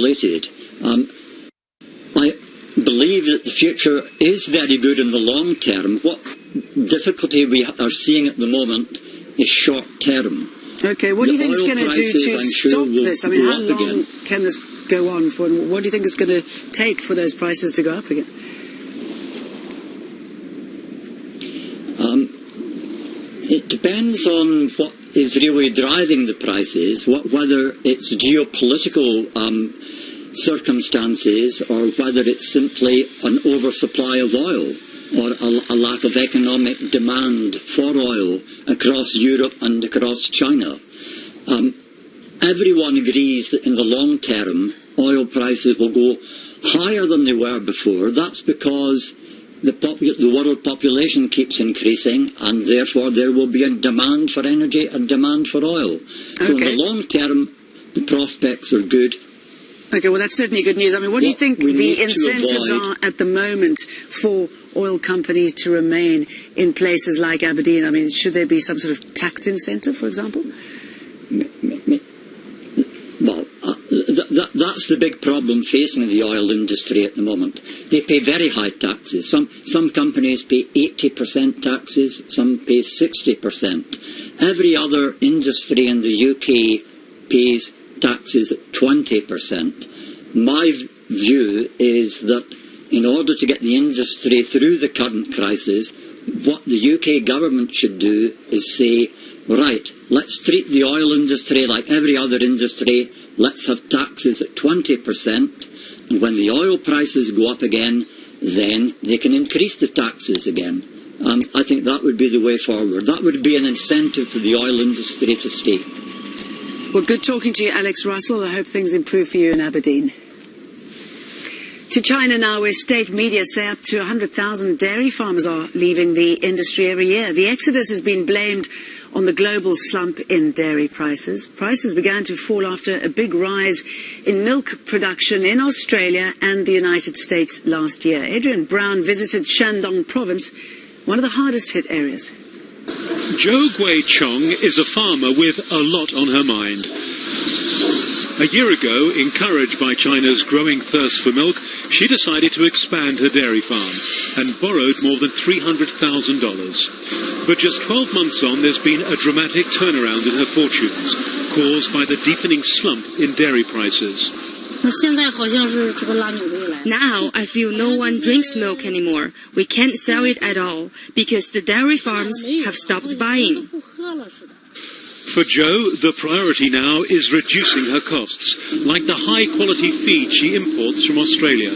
related. I believe that the future is very good in the long term. What difficulty we are seeing at the moment is short term. Okay, what do you think it's going to do to stop this? I mean, how long can this go on for? And what do you think it's going to take for those prices to go up again? It depends on what is really driving the prices, whether it's geopolitical circumstances or whether it's simply an oversupply of oil or a lack of economic demand for oil across Europe and across China. Everyone agrees that in the long term, oil prices will go higher than they were before. That's because the world population keeps increasing, and therefore there will be a demand for energy, a demand for oil. So in the long term, the prospects are good. Okay, well, that's certainly good news. I mean, what do you think the incentives are at the moment for oil companies to remain in places like Aberdeen? I mean, should there be some sort of tax incentive, for example? Well, that's the big problem facing the oil industry at the moment. They pay very high taxes. Some companies pay 80% taxes, some pay 60%. Every other industry in the UK pays taxes at 20%. My view is that in order to get the industry through the current crisis, what the UK government should do is say, right, let's treat the oil industry like every other industry. Let's have taxes at 20%, and when the oil prices go up again, then they can increase the taxes again. I think that would be the way forward. That would be an incentive for the oil industry to stay. Well, good talking to you, Alex Russell. I hope things improve for you in Aberdeen. To China now, where state media say up to 100,000 dairy farmers are leaving the industry every year. The exodus has been blamed on the global slump in dairy prices. Prices began to fall after a big rise in milk production in Australia and the United States last year. Adrian Brown visited Shandong province, one of the hardest hit areas. Jo Gui-chong is a farmer with a lot on her mind. A year ago, encouraged by China's growing thirst for milk, she decided to expand her dairy farm and borrowed more than $300,000. But just 12 months on, there's been a dramatic turnaround in her fortunes, caused by the deepening slump in dairy prices. Now I feel no one drinks milk anymore. We can't sell it at all because the dairy farms have stopped buying. For Jo, the priority now is reducing her costs, like the high-quality feed she imports from Australia.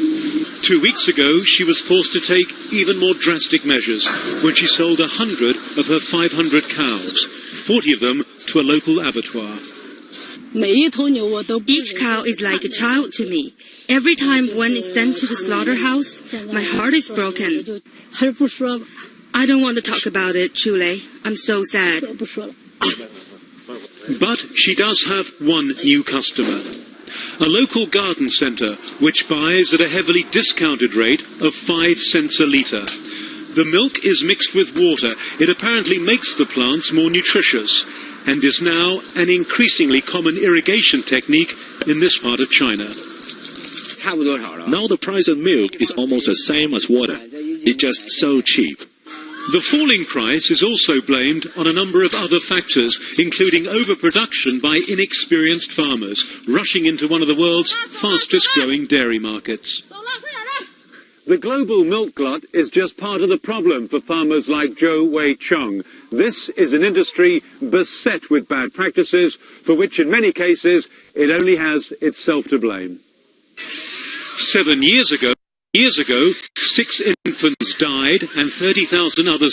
2 weeks ago, she was forced to take even more drastic measures when she sold 100 of her 500 cows, 40 of them to a local abattoir. Each cow is like a child to me. Every time one is sent to the slaughterhouse, my heart is broken. I don't want to talk about it, Chule. I'm so sad. But she does have one new customer. A local garden centre which buys at a heavily discounted rate of 5 cents a litre. The milk is mixed with water. It apparently makes the plants more nutritious and is now an increasingly common irrigation technique in this part of China. Now the price of milk is almost the same as water. It's just so cheap. The falling price is also blamed on a number of other factors, including overproduction by inexperienced farmers, rushing into one of the world's fastest-growing dairy markets. The global milk glut is just part of the problem for farmers like Jo Gui-chong. This is an industry beset with bad practices, for which in many cases it only has itself to blame. 7 years ago, 6 infants died and 30,000 others